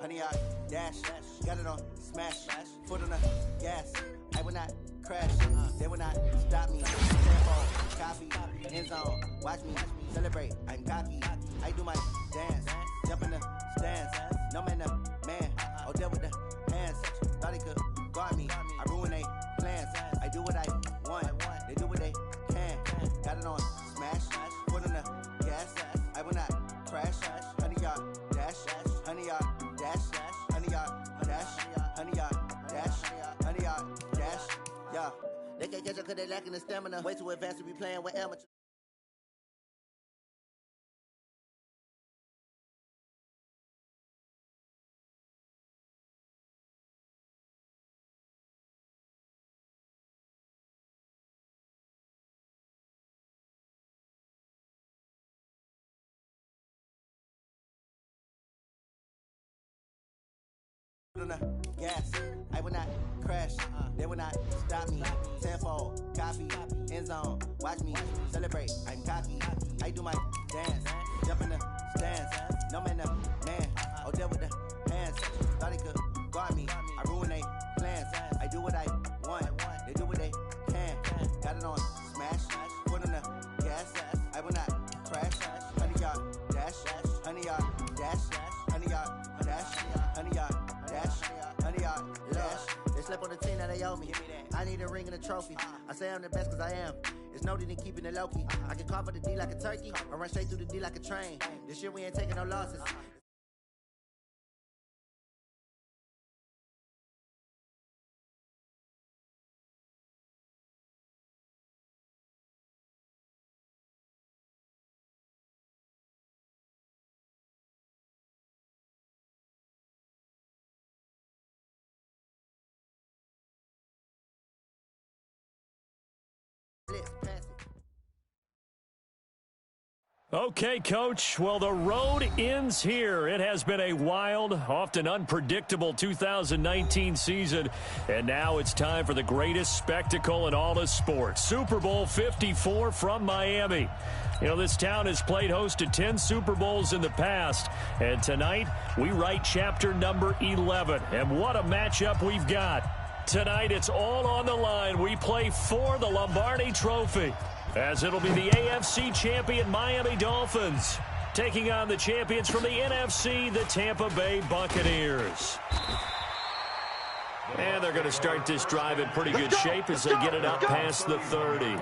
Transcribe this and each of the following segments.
honey yard dash. Got it on smash, foot on the gas. I will not crash, they will not stop me. Tempo, copy, end zone, watch me celebrate. I'm cocky, I do my dance, jump in the stands. No man, the man, oh deal with the hands. Thought he could guard me, I ruin they plans. I do what I want, they do what they can. Got it on smash, foot on the gas. I will not crash, honey yard dash, honey yard dash, honey yard dash, honey yard dash, honey yard dash. Yeah, they can't catch up cause they lacking the stamina. Way too advanced to be playing with amateurs. On the gas, I will not crash, they will not stop me. Tenfold, copy, end zone, watch me celebrate. I'm cocky, I do my dance, jump in the stands. No man, the man, oh deal with the hands. Thought he could guard me, I ruin they plans. I do what I want, they do what they can. Got it on smash, foot on the gas. I will not crash, honey yard dash, honey yard dash, honey yard dash, honey yard dash, honey yard dash. They slept on the team that they owe me. I need a ring and a trophy. I say I'm the best cause I am. There's no need in keeping it low key. I can carve for the D like a turkey, or run straight through the D like a train. This year we ain't taking no losses. Okay, Coach. Well, the road ends here. It has been a wild, often unpredictable 2019 season, and now it's time for the greatest spectacle in all of sports. Super Bowl 54 from Miami. You know, this town has played host to 10 Super Bowls in the past, and tonight we write chapter number 11. And what a matchup we've got. Tonight it's all on the line. We play for the Lombardi Trophy, as it'll be the AFC champion Miami Dolphins taking on the champions from the NFC, the Tampa Bay Buccaneers. And they're going to start this drive in pretty good shape as they get it up past the 30.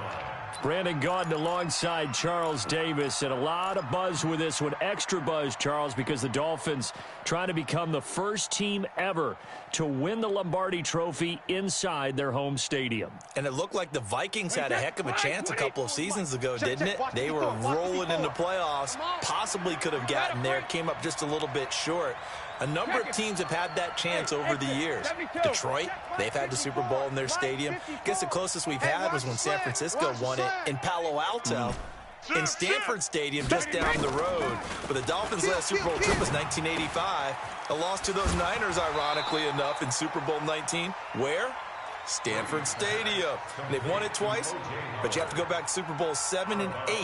Brandon Gaudin alongside Charles Davis, and a lot of buzz with this one. Extra buzz, Charles, because the Dolphins trying to become the first team ever to win the Lombardi Trophy inside their home stadium. And it looked like the Vikings had a heck of a chance a couple of seasons ago, didn't it? They were rolling in the playoffs, possibly could have gotten there, came up just a little bit short. A number of teams have had that chance over the years. Detroit, they've had the Super Bowl in their stadium. I guess the closest we've had was when San Francisco won it in Palo Alto. In Stanford Stadium just down the road. But the Dolphins' last Super Bowl trip was 1985. A loss to those Niners, ironically enough, in Super Bowl 19. Where? Stanford Stadium. They've won it twice, but you have to go back to Super Bowl 7 and 8.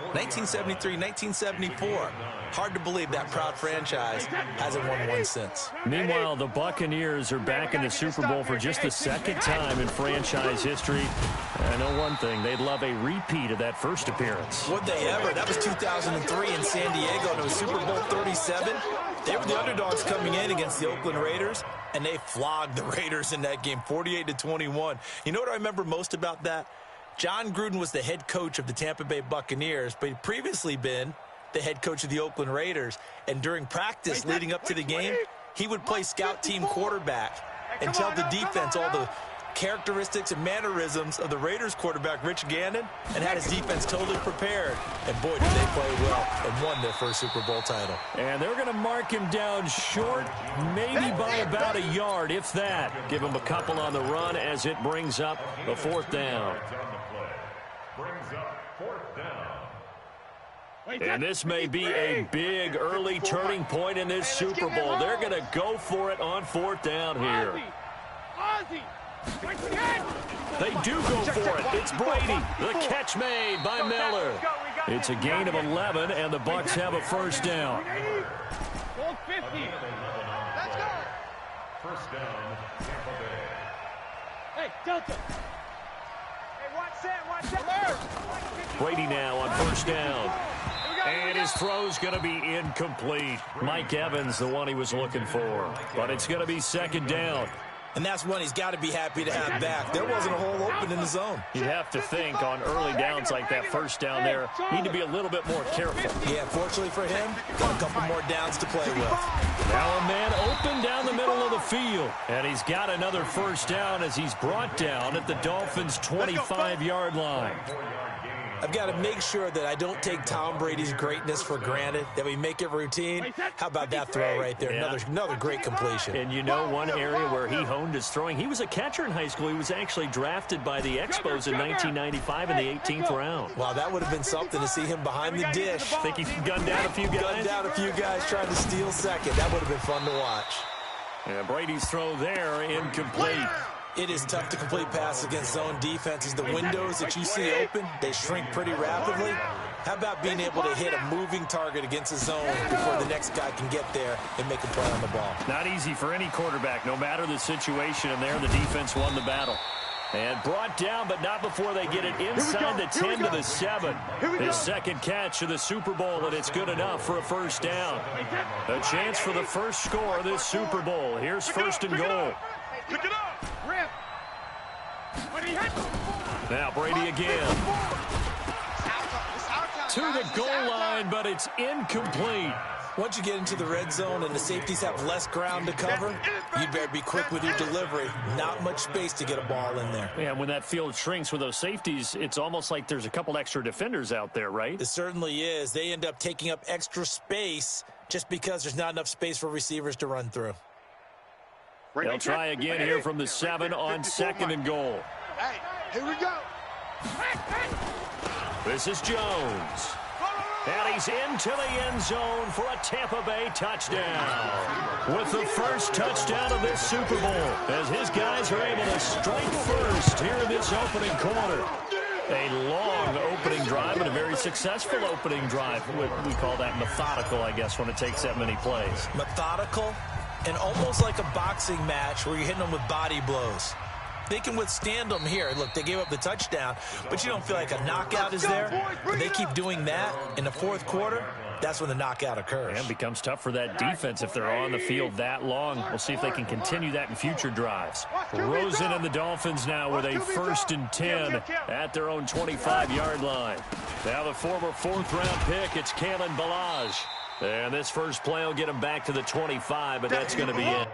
1973, 1974. Hard to believe that proud franchise hasn't won one since. Meanwhile, the Buccaneers are back in the Super Bowl for just the second time in franchise history. I know one thing, they'd love a repeat of that first appearance. Would they ever? That was 2003 in San Diego, and it was Super Bowl 37. They were the underdogs coming in against the Oakland Raiders, and they flogged the Raiders in that game, 48-21. You know what I remember most about that? John Gruden was the head coach of the Tampa Bay Buccaneers, but he'd previously been the head coach of the Oakland Raiders. And during practice leading up to the game, he would play scout team quarterback and tell the defense all the characteristics and mannerisms of the Raiders quarterback, Rich Gannon, and had his defense totally prepared. And boy, did they play well and won their first Super Bowl title. And they're going to mark him down short, maybe by about a yard, if that. Give him a couple on the run as it brings up the fourth down. And this may be a big early turning point in this Super Bowl. They're going to go for it on fourth down here. They do go for it. It's Brady. The catch made by Miller. It's a gain of 11, and the Bucs have a first down. First down, Tampa Bay. Hey, Delta. Hey, watch that. Brady now on first down. And his throw's going to be incomplete. Mike Evans, the one he was looking for. But it's going to be second down. And that's one he's got to be happy to have back. There wasn't a hole open in the zone. You'd have to think on early downs like that first down there, need to be a little bit more careful. Yeah, fortunately for him, got a couple more downs to play with. Now a man open down the middle of the field. And he's got another first down as he's brought down at the Dolphins' 25-yard line. I've got to make sure that I don't take Tom Brady's greatness for granted, that we make it routine. How about that throw right there? Yeah. Another great completion. And you know one area where he honed his throwing, he was a catcher in high school. He was actually drafted by the Expos in 1995 in the 18th round. Wow, that would have been something to see him behind the dish. Think he gunned down a few guys? Gunned down a few guys trying to steal second. That would have been fun to watch. Yeah, Brady's throw there, incomplete. It is tough to complete passes against zone defenses. The windows that you see open, they shrink pretty rapidly. How about being able to hit a moving target against a zone before the next guy can get there and make a play on the ball? Not easy for any quarterback, no matter the situation, and there the defense won the battle. And brought down, but not before they get it inside the 10 to the 7. His second catch of the Super Bowl, and it's good enough for a first down. A chance for the first score of this Super Bowl. Here's first and goal. Pick it up. Rip. Now Brady again. To the goal line, but it's incomplete. Once you get into the red zone and the safeties have less ground to cover, you'd better be quick with your delivery. Not much space to get a ball in there. Yeah, when that field shrinks with those safeties, it's almost like there's a couple extra defenders out there, right? It certainly is. They end up taking up extra space just because there's not enough space for receivers to run through. They'll try again here from the 7 on second and goal. Hey, here we go. This is Jones. And he's into the end zone for a Tampa Bay touchdown. With the first touchdown of this Super Bowl, as his guys are able to strike first here in this opening quarter. A long opening drive and a very successful opening drive. We call that methodical, I guess, when it takes that many plays. Methodical and almost like a boxing match where you're hitting them with body blows. They can withstand them here. Look, they gave up the touchdown, but you don't feel like a knockout is there. When they keep doing that in the fourth quarter, that's when the knockout occurs. And it becomes tough for that defense if they're on the field that long. We'll see if they can continue that in future drives. Rosen and the Dolphins now with a first and 10 at their own 25-yard line. Now the former fourth-round pick, it's Kalen Ballage. And this first play will get him back to the 25, but that's going to be it.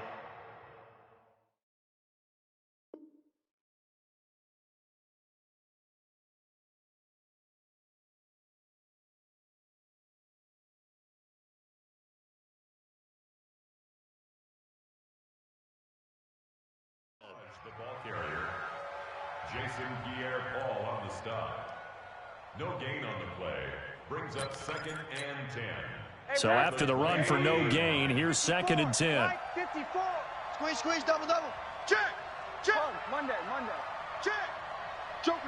The ball carrier, Jason Pierre-Paul on the stop. No gain on the play. Brings up second and 10. So after the run for no gain, here's second and 10. 54. Squeeze, double. Check. Monday. Check. Joker.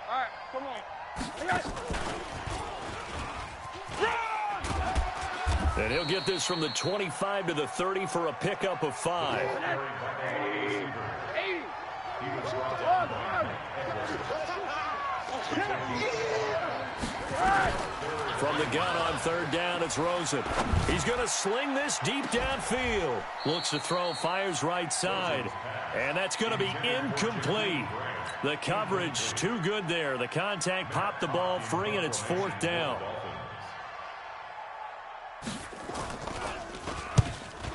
All right, come on. And he'll get this from the 25 to the 30 for a pickup of 5. From the gun on third down, it's Rosen. He's going to sling this deep downfield. Looks to throw, fires right side. And that's going to be incomplete. The coverage too good there. The contact popped the ball free, and it's fourth down.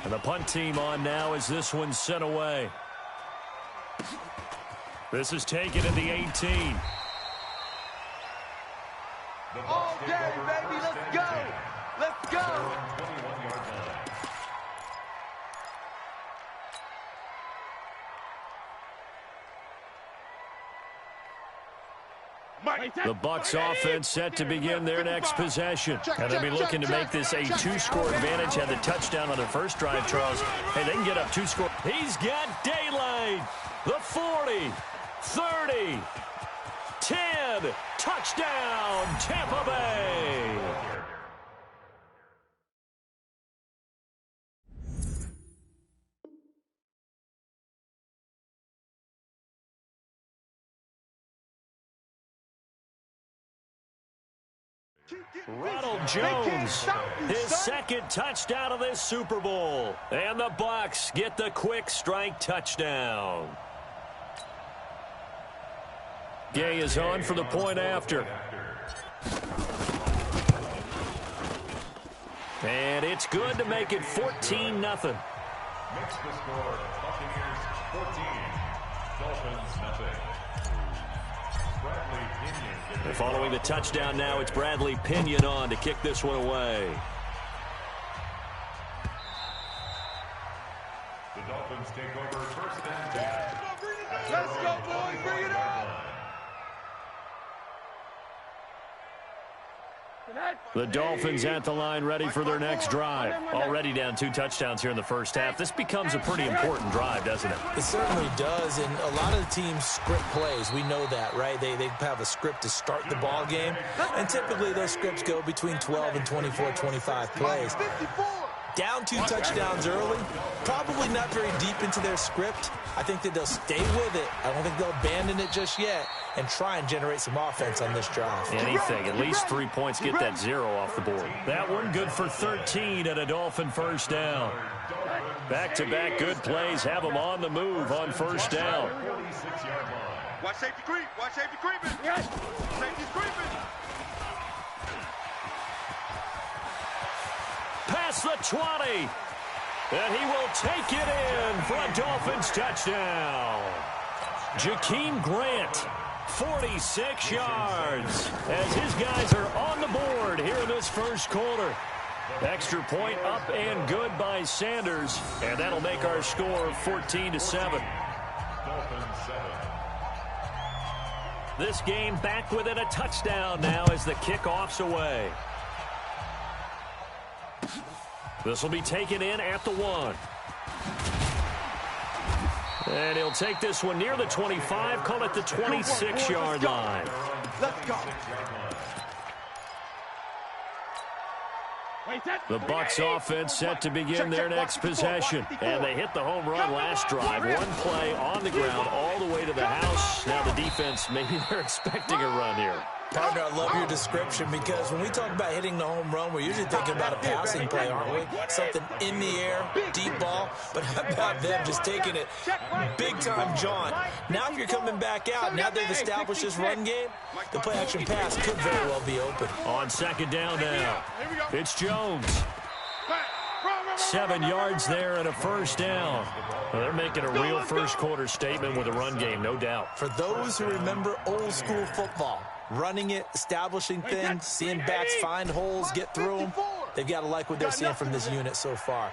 And the punt team on now as this one's sent away. This is taken at the 18. All day, baby. Let's go. The Bucs offense set to begin their next possession. And they'll be looking to make this a two-score advantage. Had the touchdown on their first drive, Charles. Hey, they can get up two scores. He's got daylight. The 40, 30, 10. Touchdown, Tampa Bay. Ronald Jones, his second touchdown of this Super Bowl. And the Bucs get the quick strike touchdown. Gay is on for the point after. And it's good to make it 14-0. Makes the score Buccaneers 14, Dolphins nothing. Bradley Pinion. Following the touchdown now, it's Bradley Pinion on to kick this one away. The Dolphins take over first and 10. Let's go, boys. Bring it up. The Dolphins at the line, ready for their next drive. Already down 2 touchdowns here in the first half. This becomes a pretty important drive, doesn't it? It certainly does, and a lot of the teams script plays. We know that, right? They have a script to start the ball game, and typically those scripts go between 12 and 24, 25 plays. Down 2 touchdowns early, probably not very deep into their script. I think that they'll stay with it. I don't think they'll abandon it just yet and try and generate some offense on this drive. Anything, at least 3 points, get that 0 off the board. That one good for 13 and a Dolphin first down. Back-to-back good plays have them on the move on first down. Watch safety creep. Watch safety creeping. Yes. Safety's creeping. Past the 20. And he will take it in for a Dolphins touchdown. Jakeem Grant, 46 yards, as his guys are on the board here in this first quarter. Extra point up and good by Sanders, and that'll make our score 14-7. This game back within a touchdown now as the kickoff's away. This will be taken in at the 1. And he'll take this one near the 25, call it the 26-yard line. Let's go. The Bucs offense set to begin their next possession. And they hit the home run last drive. One play on the ground all the way to the house. Now the defense, maybe they're expecting a run here. Partner, I love your description because when we talk about hitting the home run, we're usually thinking about a passing play, aren't we? Something in the air, deep ball. But how about them just taking it big-time jaunt? Now if you're coming back out, now they've established this run game, the play-action pass could very well be open. On second down now, it's Jones. 7 yards there and a first down. Well, they're making a real first-quarter statement with a run game, no doubt. For those who remember old-school football, running it, establishing things, seeing backs find holes, get through them. They've got to like what they're seeing from this unit so far.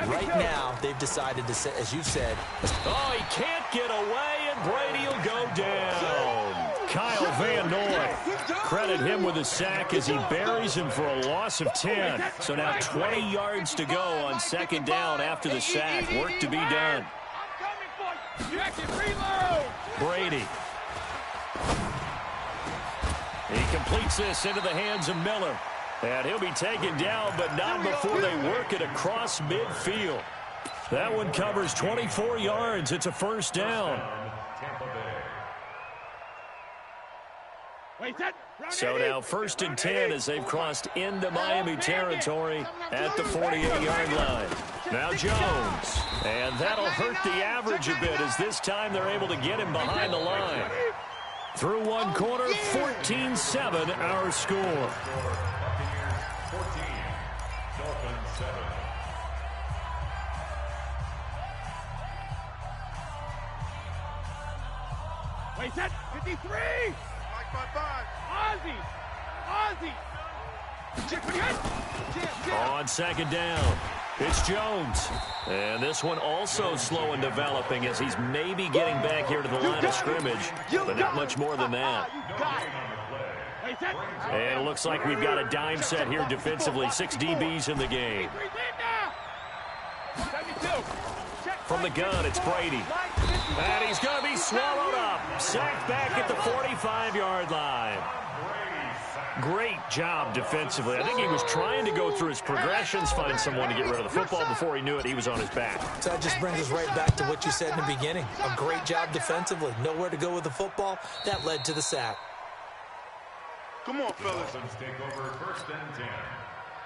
Right now, they've decided to say, as you've said. Oh, he can't get away, and Brady will go down. Kyle Van Noy. Credit him with a sack as he buries him for a loss of 10. So now 20 yards to go on second down after the sack. Work to be done. Brady. He completes this into the hands of Miller. And he'll be taken down, but not before they work it across midfield. That one covers 24 yards. It's a first down. So now 1st and 10 as they've crossed into Miami territory at the 48-yard line. Now Jones. And that'll hurt the average a bit as this time they're able to get him behind the line. Through one quarter, 14-7 our score. Buccaneers 14, Dolphins 7. Wait, set, 53! Ozzy! On second down, it's Jones. And this one also slow in developing as he's maybe getting back here to the line of scrimmage, but not much more than that. And it looks like we've got a dime set here defensively. 6 DBs in the game. From the gun, it's Brady. And he's going to be swallowed up. Sacked back at the 45-yard line. Great job defensively. I think he was trying to go through his progressions, find someone to get rid of the football. Before he knew it, he was on his back. So that just brings us right back to what you said in the beginning. A great job defensively. Nowhere to go with the football. That led to the sack. Come on, fellas. Dolphins take over 1st and 10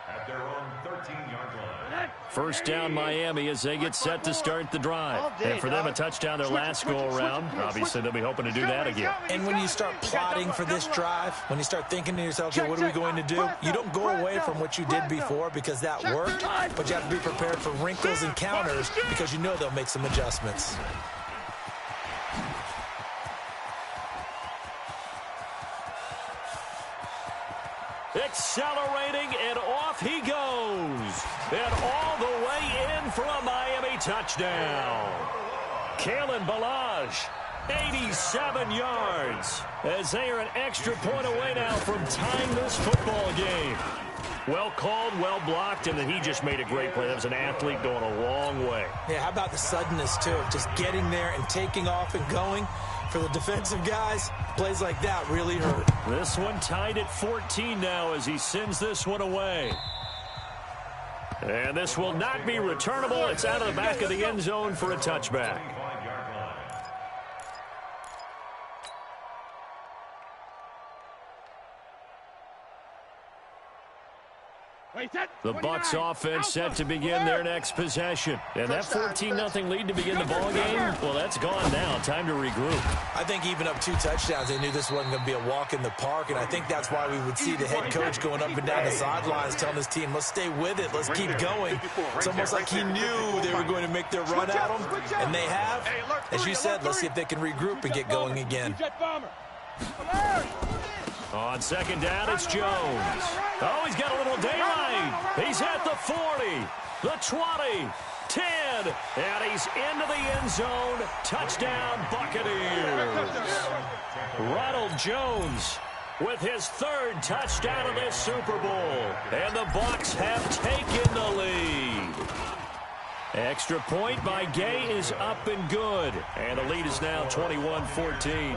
at their own 13-yard line. First down Miami as they get set to start the drive. And for them, a touchdown their last go-around. Obviously, they'll be hoping to do that again. And when you start plotting for this drive, when you start thinking to yourself, okay, what are we going to do? You don't go away from what you did before because that worked, but you have to be prepared for wrinkles and counters because you know they'll make some adjustments. Accelerating, and off he goes. And all the way in for a Miami touchdown. Kalen Ballage, 87 yards, as they are an extra point away now from tying this football game. Well called, well blocked, and then he just made a great play. That was an athlete going a long way. Yeah, how about the suddenness, too? Just getting there and taking off and going. For the defensive guys, plays like that really hurt. This one tied at 14 now as he sends this one away. And this will not be returnable. It's out of the back of the end zone for a touchback. The Bucs offense set to begin their next possession. And that 14-0 lead to begin the ball game, well, that's gone now. Time to regroup. I think even up 2 touchdowns, they knew this wasn't going to be a walk in the park, and I think that's why we would see the head coach going up and down the sidelines telling his team, let's stay with it, let's keep going. It's almost like he knew they were going to make their run at him, and they have. As you said, let's see if they can regroup and get going again. On second down, it's Jones. Oh, he's got a little daylight. He's at the 40, the 20, 10, and he's into the end zone. Touchdown, Buccaneers. Ronald Jones with his 3rd touchdown of this Super Bowl. And the Bucs have taken the lead. Extra point by Gay is up and good. And the lead is now 21-14.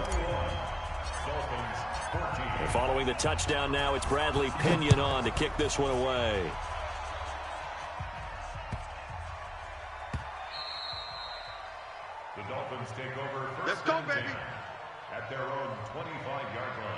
Following the touchdown now, it's Bradley Pinion on to kick this one away. The Dolphins take over 1st Let's go, and 10 baby. at their own 25-yard line.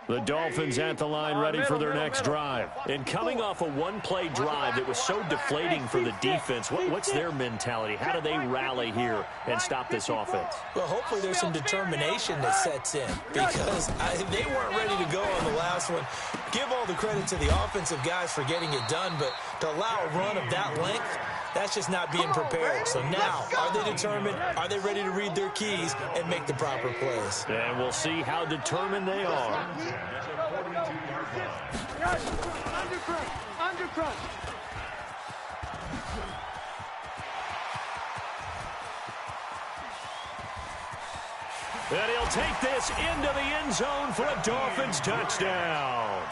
The Dolphins at the line ready for their next drive. And coming off a one-play drive that was so deflating for the defense, what's their mentality? How do they rally here and stop this offense? Well, hopefully there's some determination that sets in because they weren't ready to go on the last one. Give all the credit to the offensive guys for getting it done, but to allow a run of that length, that's just not being prepared. So now, are they determined? Are they ready to read their keys and make the proper plays? And we'll see how determined they are. Undercrunch. And he'll take this into the end zone for a Dolphins touchdown.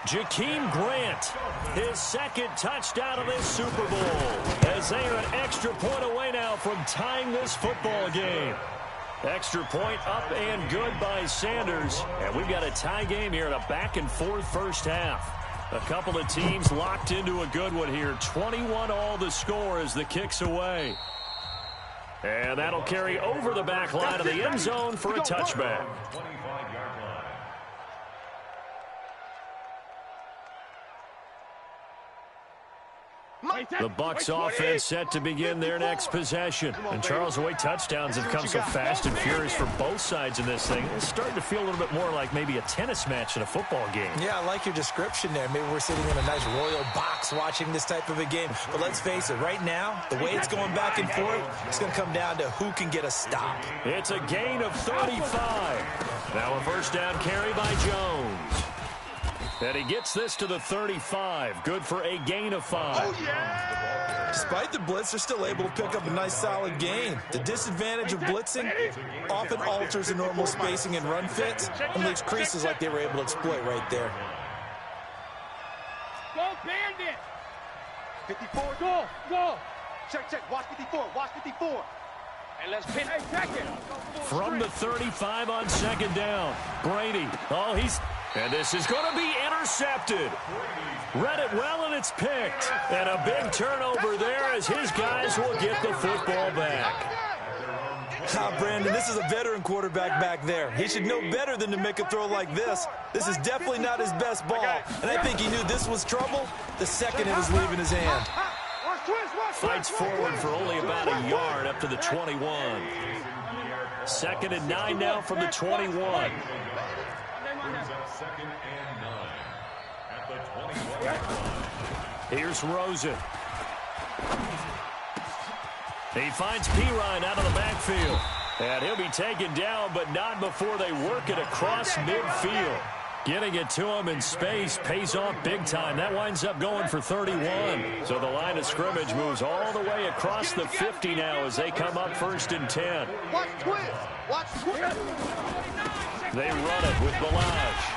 Jakeem Grant, his 2nd touchdown of this Super Bowl, as they are an extra point away now from tying this football game. Extra point up and good by Sanders. And we've got a tie game here in a back-and-forth first half. A couple of teams locked into a good one here. 21-all the score as the kick's away. And that'll carry over the back line of the end zone for a touchback. 25-yard line. The Bucs offense set to begin their next possession. And Charles, the way touchdowns have come so fast and furious for both sides in this thing, it's starting to feel a little bit more like maybe a tennis match in a football game. Yeah, I like your description there. Maybe we're sitting in a nice royal box watching this type of a game. But let's face it, right now, the way it's going back and forth, it's going to come down to who can get a stop. It's a gain of 35. Now a first down carry by Jones. And he gets this to the 35. Good for a gain of 5. Oh, yeah! Despite the blitz, they're still able to pick up a nice, solid gain. The disadvantage of blitzing often alters the normal spacing and run fits and leaves creases like they were able to exploit right there. Go, Bandit! 54. Go! Check. Watch 54. Watch 54. And let's pin. Hey, check it. From the 35 on second down. Brady. And this is going to be intercepted. Read it well, and it's picked. And a big turnover there as his guys will get the football back. Brandon, this is a veteran quarterback back there. He should know better than to make a throw like this. This is definitely not his best ball, and I think he knew this was trouble the second it was leaving his hand. Fights forward for only about a yard up to the 21. 2nd and 9 now from the 21. Brings up 2nd and 9 at the 21. Here's Rosen. He finds Pirine out of the backfield. And he'll be taken down, but not before they work it across midfield. Getting it to him in space pays off big time. That winds up going for 31. So the line of scrimmage moves all the way across the 50 now as they come up 1st and 10. Watch twist. Watch twist. They run it with Balaj.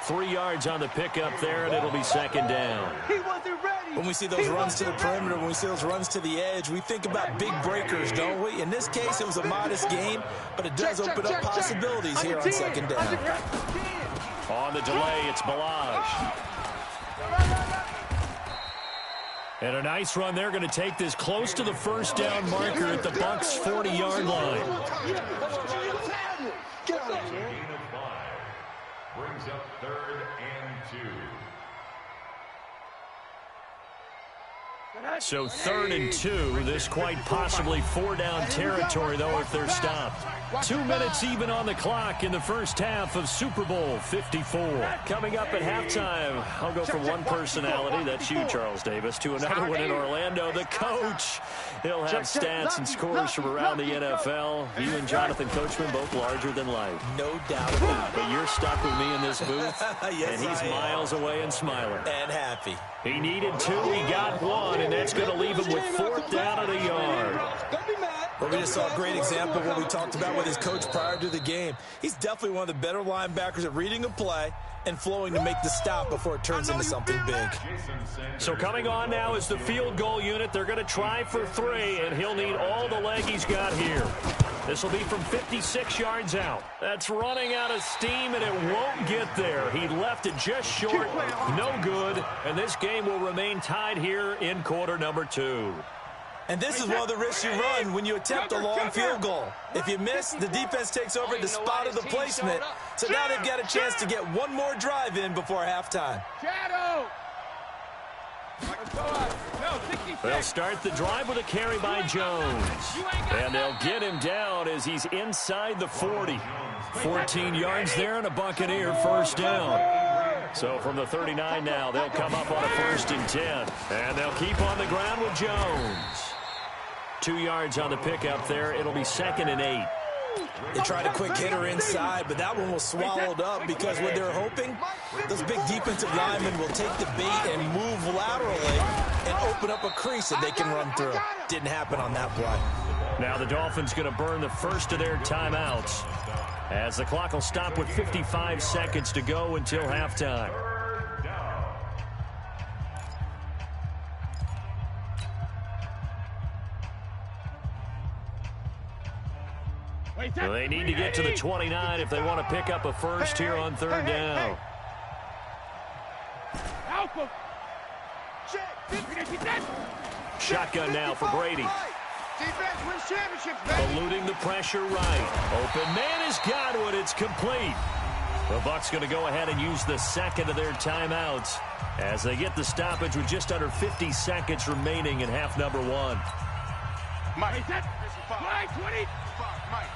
3 yards on the pickup there, and it'll be 2nd down. He wasn't ready. When we see those runs to the perimeter, when we see those runs to the edge, we think about big breakers, don't we? In this case, it was a modest gain, but it does open up possibilities here on 2nd down. On the delay, it's Balaj. And a nice run. They're going to take this close to the 1st down marker at the Bucs' 40-yard line. Gain of 5 brings up 3rd and 2. So 3rd and 2, this quite possibly 4-down territory, though, if they're stopped. 2 minutes even on the clock in the first half of Super Bowl 54. Coming up at halftime, I'll go from one personality, that's you, Charles Davis, to another one in Orlando, the coach. He'll have stats and scores from around the NFL. You and Jonathan Coachman, both larger than life. No doubt about it. But you're stuck with me in this booth, Yes, and he's miles away and smiling. And happy. He needed 2, he got 1, and that's going to leave him with 4th down at a yard. Well, we just saw a great example of what we talked about with his coach prior to the game. He's definitely one of the better linebackers at reading a play and flowing to make the stop before it turns into something big. So coming on now is the field goal unit. They're going to try for 3, and he'll need all the leg he's got here. This will be from 56 yards out. That's running out of steam, and it won't get there. He left it just short. No good, and this game will remain tied here in quarter number 2. And this is one of the risks you run when you attempt a long field goal. If you miss, the defense takes over the spot of the placement. So now they've got a chance to get one more drive in before halftime. Shadow. They'll start the drive with a carry by Jones. And they'll get him down as he's inside the 40. 14 yards there and a Buccaneer 1st down. So from the 39 now, they'll come up on a 1st and 10. And they'll keep on the ground with Jones. 2 yards on the pickup there. It'll be 2nd and 8. They tried a quick hitter inside, but that one was swallowed up because what they're hoping, those big defensive linemen will take the bait and move laterally and open up a crease that they can run through. Didn't happen on that play. Now the Dolphins going to burn the first of their timeouts as the clock will stop with 55 seconds to go until halftime. They need to get to the 29 if they want to pick up a first here on 3rd down. Shotgun now for Brady. Defense wins championships, baby. Eluding the pressure right. Open man is Godwin. It's complete. The Bucs going to go ahead and use the second of their timeouts as they get the stoppage with just under 50 seconds remaining in half number 1. Mike. Mike, 20. Mike.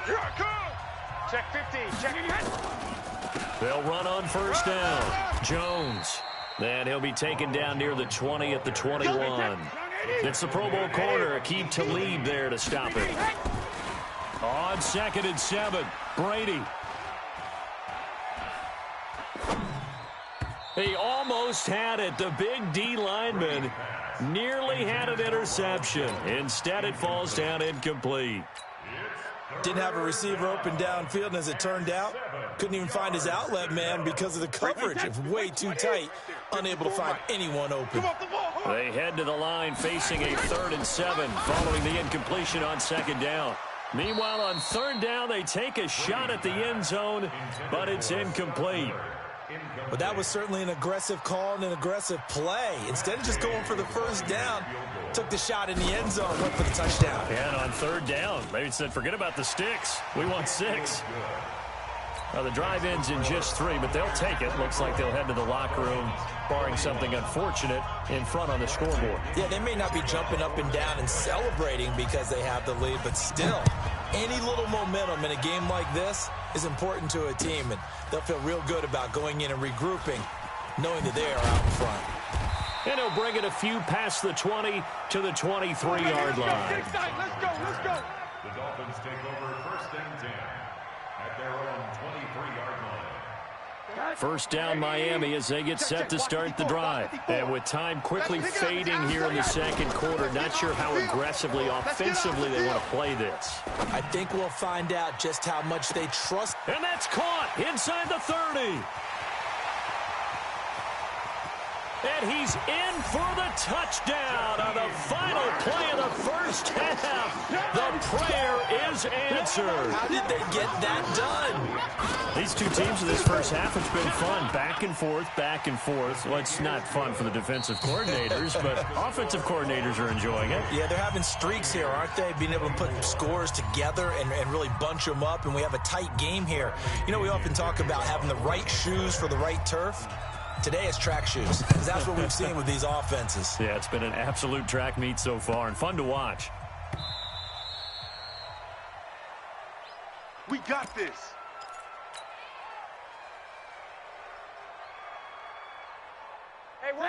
Here I come. Check 15. Check it. They'll run on 1st down. Jones. And he'll be taken down near the 20 at the 21. It's the Pro Bowl corner, Aqib Talib there to stop it. On 2nd and 7, Brady. He almost had it. The big D lineman nearly had an interception. Instead, it falls down incomplete. Didn't have a receiver open downfield, and as it turned out, couldn't even find his outlet man because of the coverage. It's way too tight, unable to find anyone open. They head to the line facing a 3rd and 7 following the incompletion on 2nd down. Meanwhile, on 3rd down, they take a shot at the end zone, but it's incomplete. But that was certainly an aggressive call and an aggressive play. Instead of just going for the first down, took the shot in the end zone, went for the touchdown. And on third down, maybe said, forget about the sticks. We want 6. Well, the drive ends in just 3, but they'll take it. Looks like they'll head to the locker room, barring something unfortunate, in front on the scoreboard. Yeah, they may not be jumping up and down and celebrating because they have the lead, but still, any little momentum in a game like this is important to a team, and they'll feel real good about going in and regrouping, knowing that they are out in front. And he'll bring it a few past the 20 to the 23-yard line. Let's go. The Dolphins take over 1st and 10 at their own 23-yard line. First down Miami as they get set to start the drive. And with time quickly fading here in the second quarter, not sure how aggressively, offensively they want to play this. I think we'll find out just how much they trust. And that's caught inside the 30. And he's in for the touchdown on the final play of the first half. The prayer is answered. How did they get that done? These two teams in this first half, it's been fun. Back and forth, back and forth. Well, it's not fun for the defensive coordinators, but offensive coordinators are enjoying it. Yeah, they're having streaks here, aren't they? Being able to put scores together and really bunch them up, and we have a tight game here. You know, we often talk about having the right shoes for the right turf. Today it's track shoes, because that's what we've seen with these offenses. Yeah, it's been an absolute track meet so far, and fun to watch. We got this.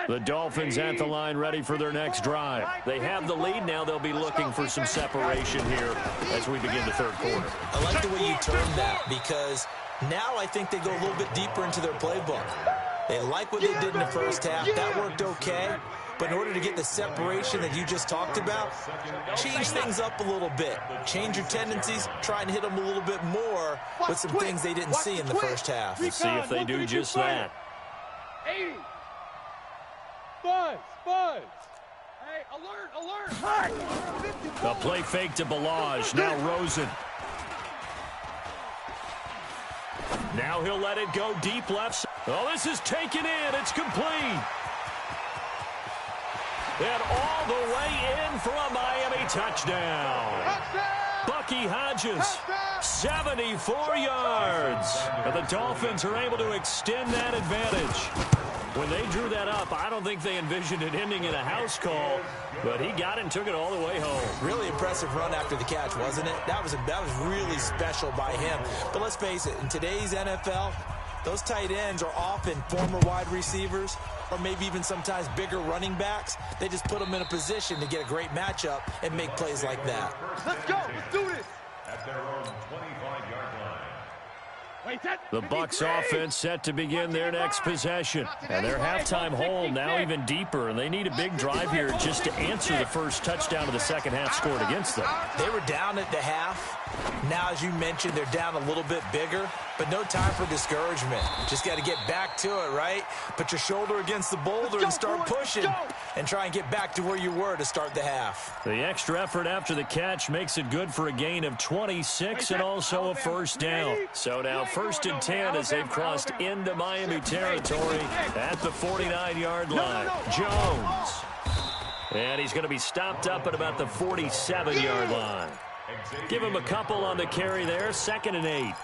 The Dolphins at the line ready for their next drive. They have the lead now. They'll be looking for some separation here as we begin the third quarter. I like the way you termed that, because now I think they go a little bit deeper into their playbook. They like what they did in the first half. That worked okay. But in order to get the separation that you just talked about, change things up a little bit. Change your tendencies, try and hit them a little bit more with some things they didn't see in the first half. Let's see if they do just that. 80. Buzz. Hey, alert. A play fake to Balaj. Now Rosen. Now he'll let it go deep left. Oh, this is taken in. It's complete. And all the way in for a Miami touchdown. Bucky Hodges, 74 yards. And the Dolphins are able to extend that advantage. When they drew that up, I don't think they envisioned it ending in a house call, but he got it and took it all the way home. Really impressive run after the catch, wasn't it? That was really special by him. But let's face it, in today's NFL, those tight ends are often former wide receivers or maybe even sometimes bigger running backs. They just put them in a position to get a great matchup and make plays like that. Let's go. Let's do this. At their own 25-yard line. The Bucs offense set to begin their next possession. And their halftime hole now even deeper, and they need a big drive here just to answer the first touchdown of the second half scored against them. They were down at the half. Now, as you mentioned, they're down a little bit bigger, but no time for discouragement. Just got to get back to it, right? Put your shoulder against the boulder and start pushing and try and get back to where you were to start the half. The extra effort after the catch makes it good for a gain of 26 and also a first down. So now 1st and 10 as they've crossed into Miami territory at the 49-yard line. Jones. And he's going to be stopped up at about the 47-yard line. Give him a couple on the carry there. 2nd and 8.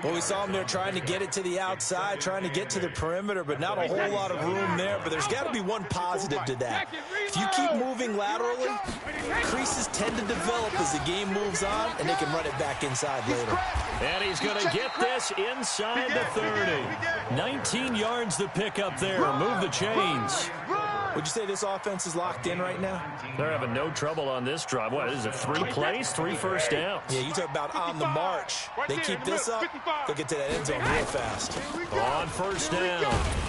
Well, we saw him there trying to get it to the outside, trying to get to the perimeter, but not a whole lot of room there. But there's got to be one positive to that. If you keep moving laterally, creases tend to develop as the game moves on, and they can run it back inside later. And he's going to get this inside the 30. 19 yards the pick up there. Move the chains. Would you say this offense is locked in right now? They're having no trouble on this drive. What is it, 3 plays, 3 first downs? Yeah, you talk about on the march. They keep this up, they'll get to that end zone real fast. On first down,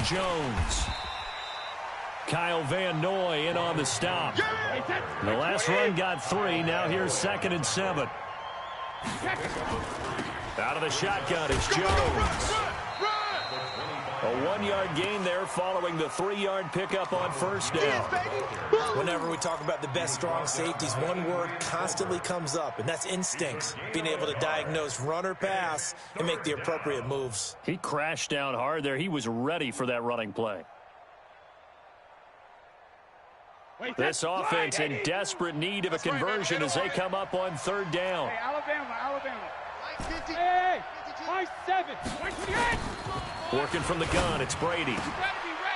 Jones. Kyle Van Noy in on the stop. The last run got 3. Now here's 2nd and 7. Out of the shotgun is Jones. A 1-yard gain there following the 3-yard pickup on first down. Whenever we talk about the best strong safeties, one word constantly comes up, and that's instincts. Being able to diagnose run or pass and make the appropriate moves. He crashed down hard there. He was ready for that running play. This offense in desperate need of a conversion as they come up on third down. Hey, Alabama. Hey, my 7. Working from the gun, it's Brady.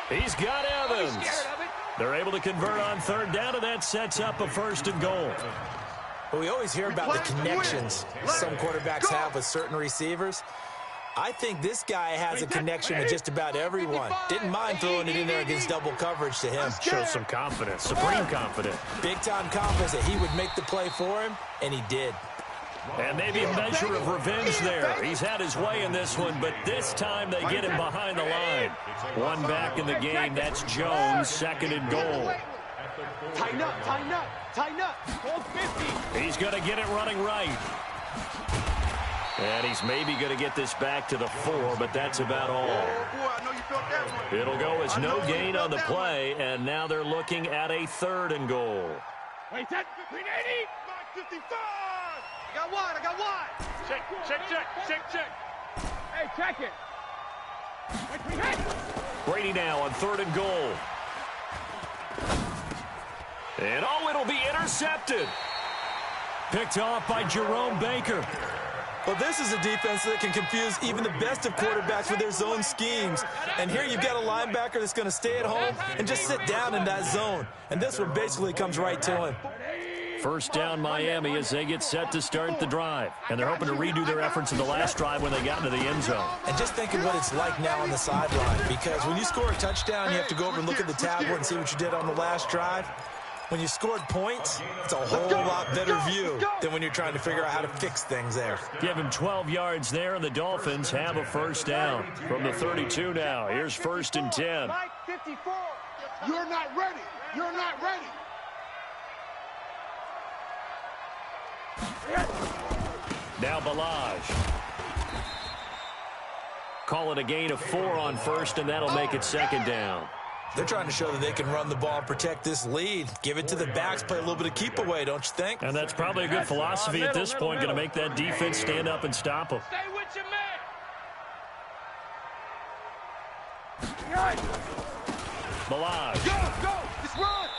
He's got Evans. They're able to convert on third down, and that sets up a 1st and goal. But we always hear about the connections some quarterbacks have with certain receivers. I think this guy has a connection with just about everyone. Didn't mind throwing it in there against double coverage to him. Shows some confidence, supreme confidence. Big-time confidence that he would make the play for him, and he did. And maybe a measure of revenge there. He's had his way in this one, but this time they get him behind the line. One back in the game, that's Jones, 2nd and goal. Tighten up. Hold 50. He's going to get it running right. And he's maybe going to get this back to the 4, but that's about all. It'll go as no gain on the play, and now they're looking at a 3rd and goal. Wait, that's 380. 55. I got one. Check. Hey, check it. Brady now on 3rd and goal. And it'll be intercepted. Picked off by Jerome Baker. Well, this is a defense that can confuse even the best of quarterbacks with their zone schemes. And here you've got a linebacker that's going to stay at home and just sit down in that zone. And this one basically comes right to him. 1st down Miami as they get set to start the drive. And they're hoping to redo their efforts in the last drive when they got into the end zone. And just think of what it's like now on the sideline. Because when you score a touchdown, you have to go over and look at the tablet and see what you did on the last drive. When you scored points, it's a whole lot better view than when you're trying to figure out how to fix things there. Give him 12 yards there, and the Dolphins have a 1st down. From the 32 now, here's 1st and 10. Mike 54. You're not ready. Now Balaj. Call it a gain of 4 on 1st, and that'll make it 2nd down. They're trying to show that they can run the ball and protect this lead. Give it to the backs, play a little bit of keep away, don't you think? And that's probably a good philosophy at this point, going to make that defense stand up and stop them. Stay with your man. Balaj. Go. It's run.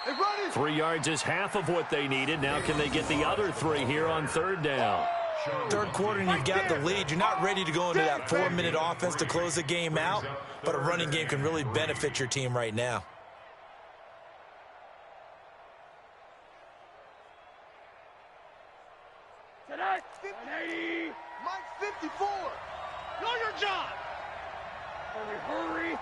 They're running. 3 yards is half of what they needed. Now can they get the other 3 here on 3rd down? 3rd quarter and you've got the lead. You're not ready to go into that 4-minute offense to close the game out, but a running game can really benefit your team right now. Tonight, 180. Mike 54. Know your job. Hurry.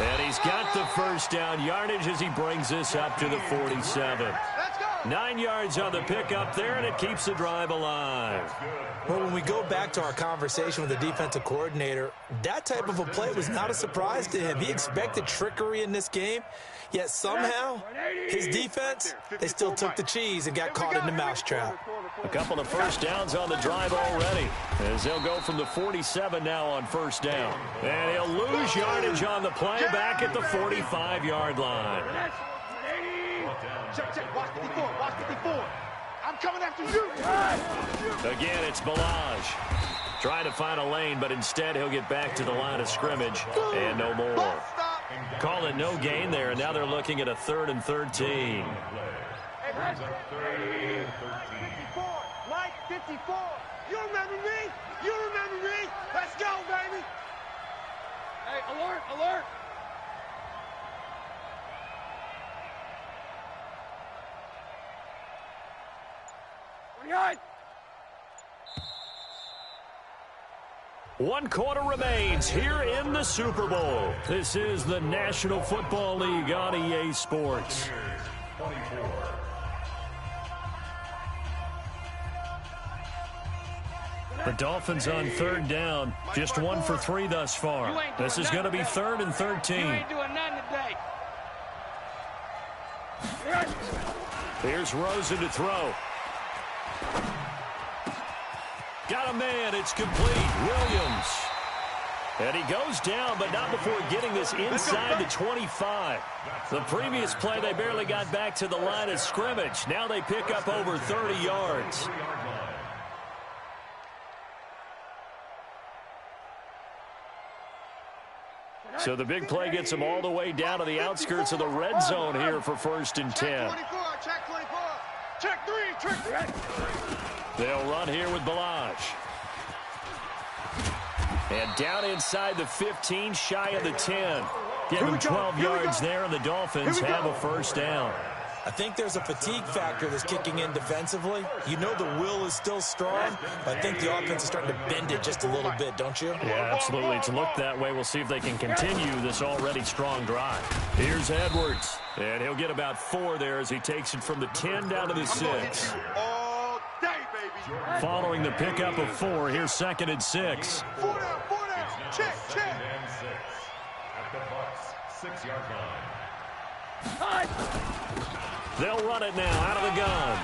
And he's got the 1st down yardage as he brings this up to the 47. Let's go. 9 yards on the pickup there, and it keeps the drive alive. Well, when we go back to our conversation with the defensive coordinator, that type of a play was not a surprise to him. He expected trickery in this game, yet somehow his defense, they still took the cheese and got caught in the mousetrap. A couple of 1st downs on the drive already, as they'll go from the 47 now on 1st down. And he'll lose yardage on the play back at the 45-yard line. Check. Watch 54. I'm coming after you. Again, it's Balaj. Trying to find a lane, but instead he'll get back to the line of scrimmage and no more. Call it no gain there, and now they're looking at a 3rd and 13. Mike 54. You remember me? Let's go, baby. Hey, alert. Behind. 1 quarter remains here in the Super Bowl. This is the National Football League on EA Sports. The Dolphins on 3rd down, just 1 for 3 thus far. This is going to be 3rd and 13. You ain't doing nothing today. Here's Rosen to throw. Got a man. It's complete. Williams. And he goes down, but not before getting this inside the 25. The previous play, they barely got back to the line of scrimmage. Now they pick up over 30 yards. So the big play gets them all the way down to the outskirts of the red zone here for 1st and 10. Check 24. Check 3. They'll run here with Balazs. And down inside the 15, shy of the 10. Give them 12 yards there, and the Dolphins have a 1st down. I think there's a fatigue factor that's kicking in defensively. You know the will is still strong, but I think the offense is starting to bend it just a little bit, don't you? Yeah, absolutely. It's looked that way. We'll see if they can continue this already strong drive. Here's Edwards, and he'll get about 4 there as he takes it from the 10 down to the 6. All day, baby. Following the pickup of 4, here's 2nd and 6. 4 down. Check. And 6 at the Bucs' 6-yard line. They'll run it now out of the gun.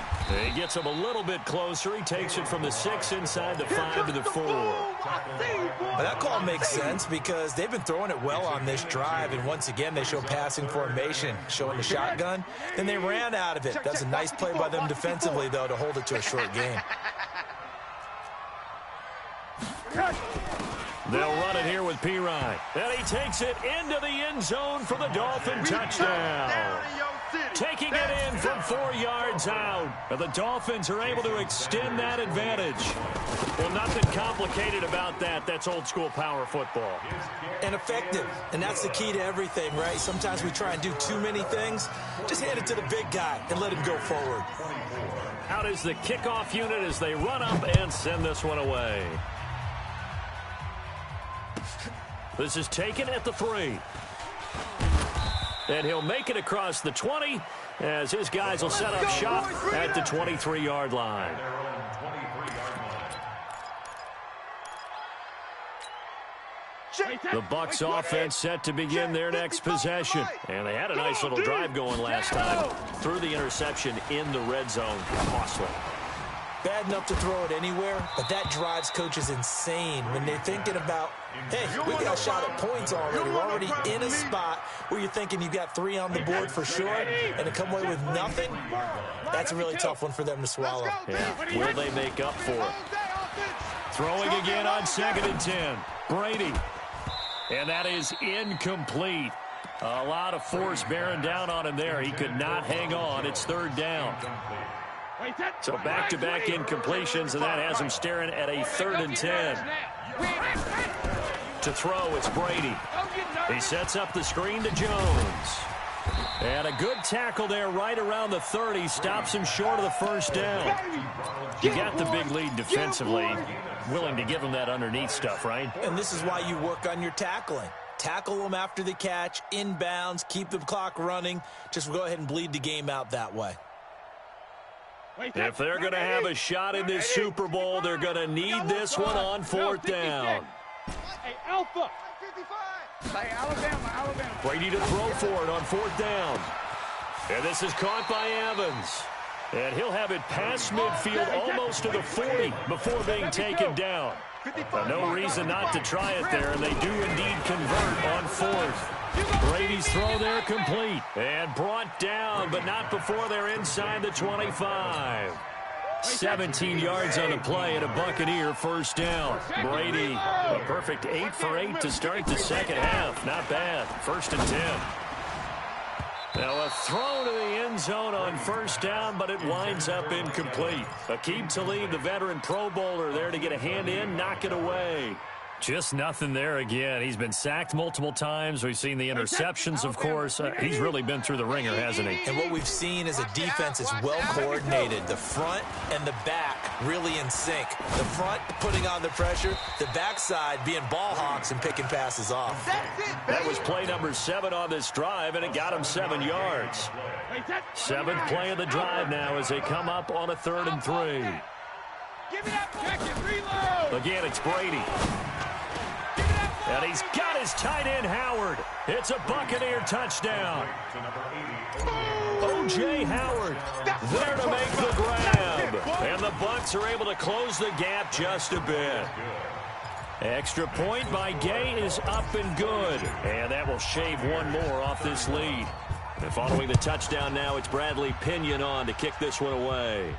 He gets him a little bit closer. He takes it from the 6 inside the 5 to the 4. But that call makes sense because they've been throwing it well on this drive, and once again they show passing formation, showing the shotgun. Then they ran out of it. That's a nice play by them defensively, though, to hold it to a short game. They'll run it here with Pirine. And he takes it into the end zone for the Dolphin touchdown. Taking it in from 4 yards out. And the Dolphins are able to extend that advantage. Well, nothing complicated about that. That's old-school power football. And effective. And that's the key to everything, right? Sometimes we try and do too many things. Just hand it to the big guy and let him go forward. Out is the kickoff unit as they run up and send this one away. This is taken at the 3. And he'll make it across the 20 as his guys will set up shop at the 23-yard line. The Bucs offense set to begin their next possession. And they had a nice little drive going last time. Threw the interception in the red zone. Costly. Bad enough to throw it anywhere, but that drives coaches insane when they're thinking about, hey, we got a shot at points already. We're already in a spot where you're thinking you've got 3 on the board for sure, and to come away with nothing, that's a really tough one for them to swallow. Yeah. Will they make up for it? Throwing again on 2nd and 10. Brady. And that is incomplete. A lot of force bearing down on him there. He could not hang on. It's 3rd down. So back-to-back incompletions, and that has him staring at a 3rd and 10. To throw, it's Brady. He sets up the screen to Jones. And a good tackle there right around the 30. Stops him short of the 1st down. You got the big lead defensively. Willing to give him that underneath stuff, right? And this is why you work on your tackling. Tackle them after the catch, inbounds, keep the clock running. Just go ahead and bleed the game out that way. If they're going to have a shot in this Super Bowl, they're going to need this one on 4th down. Hey, Alpha. Hey, Alabama. Brady to throw for it on 4th down. And this is caught by Evans. And he'll have it past midfield almost to the 40 before being taken down. No reason not to try it there, and they do indeed convert on 4th. Brady's throw there complete. And brought down, but not before they're inside the 25. 17 yards on the play and a Buccaneer 1st down. Brady, a perfect 8 for 8 to start the 2nd half. Not bad. 1st and 10. Now a throw to the end zone on 1st down, but it winds up incomplete. Aqib Talib, the veteran Pro Bowler, there to get a hand in, knock it away. Just nothing there again. He's been sacked multiple times. We've seen the interceptions, of course. He's really been through the ringer, hasn't he? And what we've seen is a defense that's well coordinated. The front and the back really in sync. The front putting on the pressure, the backside being ball hawks and picking passes off. That was play number 7 on this drive, and it got him 7 yards. 7th play of the drive now as they come up on a 3rd and 3. Give me that jacket, reload. Again, it's Brady. And he's got his tight end, Howard. It's a Buccaneer touchdown. O.J. Howard there to make the grab. And the Bucs are able to close the gap just a bit. Extra point by Gay is up and good. And that will shave one more off this lead. And following the touchdown now, it's Bradley Pinion on to kick this one away.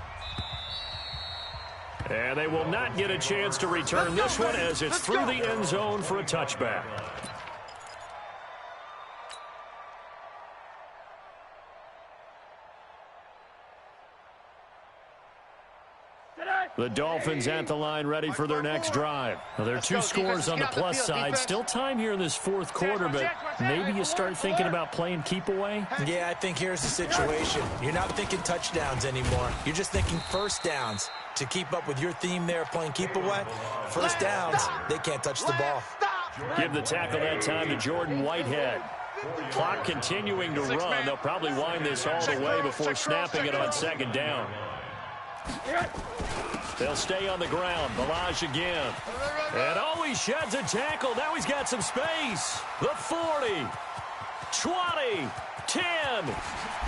And they will not get a chance to return this one as it's through the end zone for a touchback. The Dolphins at the line ready for their next drive. Well, there are two scores on the plus side. Still time here in this fourth quarter, but maybe you start thinking about playing keep away? Yeah, I think here's the situation. You're not thinking touchdowns anymore. You're just thinking first downs. To keep up with your theme there, playing keep away, first downs, they can't touch the ball. Give the tackle that time to Jordan Whitehead. Clock continuing to run. They'll probably wind this all the way before snapping it on second down. They'll stay on the ground. Balaj again. And oh, he sheds a tackle. Now he's got some space. The 40, 20, 10.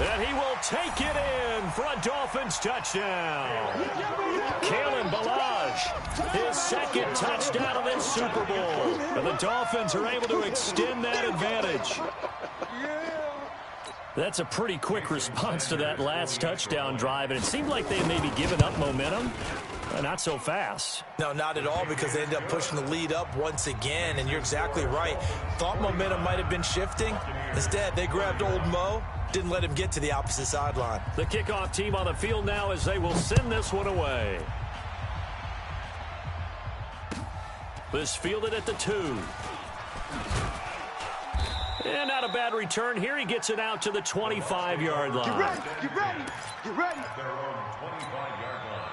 And he will take it in for a Dolphins touchdown. Kalen Balaj, his second touchdown of this Super Bowl. And the Dolphins are able to extend that advantage. That's a pretty quick response to that last touchdown drive, and it seemed like they may be giving up momentum. Not so fast. No, not at all, because they end up pushing the lead up once again, and you're exactly right. Thought momentum might have been shifting. Instead, they grabbed old Mo, didn't let him get to the opposite sideline. The kickoff team on the field now as they will send this one away. This fielded at the 2. And not a bad return here. He gets it out to the 25-yard line. Get ready, get ready, get ready. Their own 25-yard line.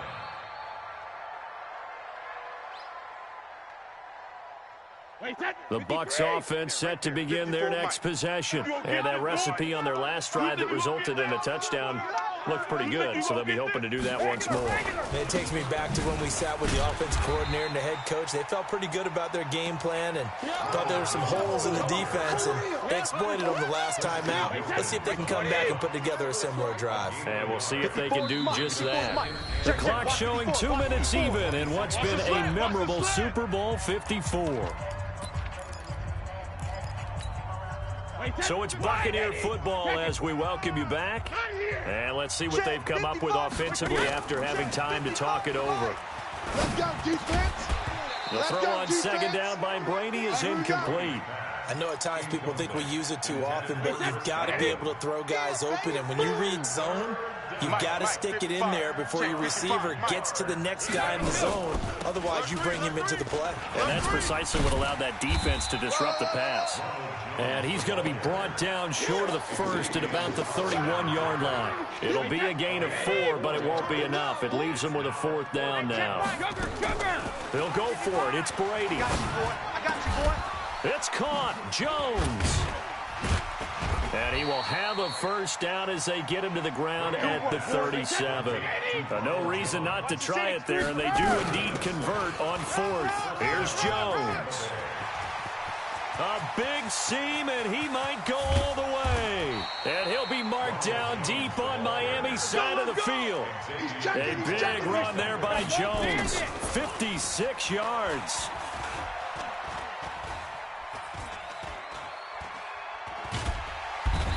The Bucs offense set to begin their next possession. And that recipe on their last drive that resulted in a touchdown looked pretty good, so they'll be hoping to do that once more. It takes me back to when we sat with the offensive coordinator and the head coach. They felt pretty good about their game plan and thought there were some holes in the defense, and they exploited them the last time out. Let's see if they can come back and put together a similar drive. And we'll see if they can do just that. The clock showing 2 minutes even in what's been a memorable Super Bowl 54. So it's Buccaneer football as we welcome you back. And let's see what they've come up with offensively after having time to talk it over. Let's go, defense. The throw on second down by Brady is incomplete. I know at times people think we use it too often, but you've got to be able to throw guys open. And when you read zone, you've got to stick it in there before your receiver gets to the next guy in the zone. Otherwise, you bring him into the play. And that's precisely what allowed that defense to disrupt the pass. And he's going to be brought down short of the first at about the 31-yard line. It'll be a gain of 4, but it won't be enough. It leaves him with a 4th down now. They'll go for it. It's Brady. I got you, boy. It's caught. Jones. And he will have a first down as they get him to the ground at the 37. No reason not to try it there, and they do indeed convert on 4th. Here's Jones. A big seam, and he might go all the way. And he'll be marked down deep on Miami's side of the field. A big run there by Jones. 56 yards.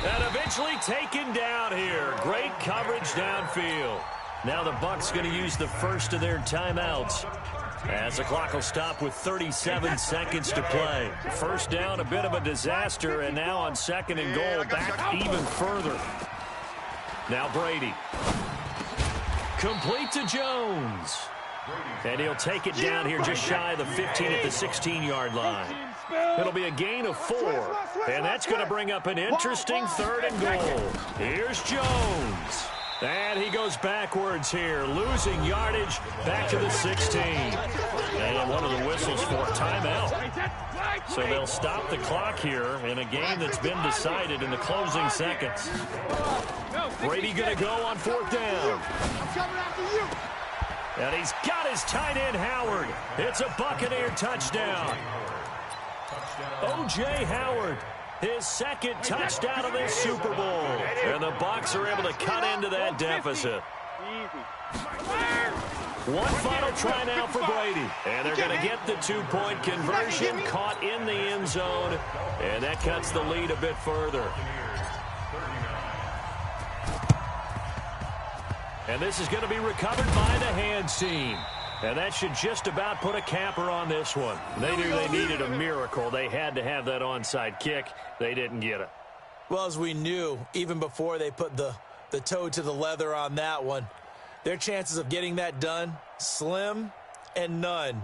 And eventually taken down here. Great coverage downfield. Now the Bucs going to use the first of their timeouts as the clock will stop with 37 seconds to play. First down, a bit of a disaster, and now on 2nd and goal, back even further. Now Brady. Complete to Jones. And he'll take it down here just shy of the 15 at the 16-yard line. It'll be a gain of 4. And that's going to bring up an interesting 3rd and goal. Here's Jones. And he goes backwards here, losing yardage back to the 16. And one of the whistles for timeout. So they'll stop the clock here in a game that's been decided in the closing seconds. Brady going to go on 4th down. I'm coming after you. And he's got his tight end, Howard. It's a Buccaneer touchdown. O.J. Howard, his 2nd touchdown of this Super Bowl. And the Bucs are able to cut into that deficit. One final try now for Brady. And they're going to get the two-point conversion, caught in the end zone. And that cuts the lead a bit further. And this is going to be recovered by the hands team. And that should just about put a capper on this one. They knew they needed a miracle. They had to have that onside kick. They didn't get it. Well, as we knew, even before they put the toe to the leather on that one, their chances of getting that done, slim and none.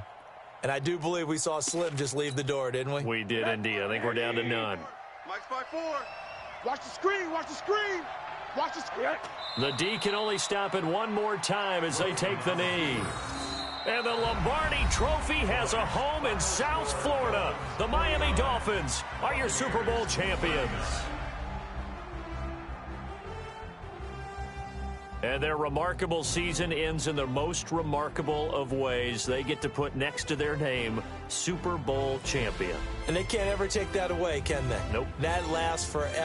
And I do believe we saw Slim just leave the door, didn't we? We did indeed. I think we're down to none. Mike's by 4. Watch the screen. Watch the screen. Watch the screen. The D can only stop it one more time as they take the knee. And the Lombardi Trophy has a home in South Florida. The Miami Dolphins are your Super Bowl champions. And their remarkable season ends in the most remarkable of ways. They get to put next to their name, Super Bowl champion. And they can't ever take that away, can they? Nope. That lasts forever.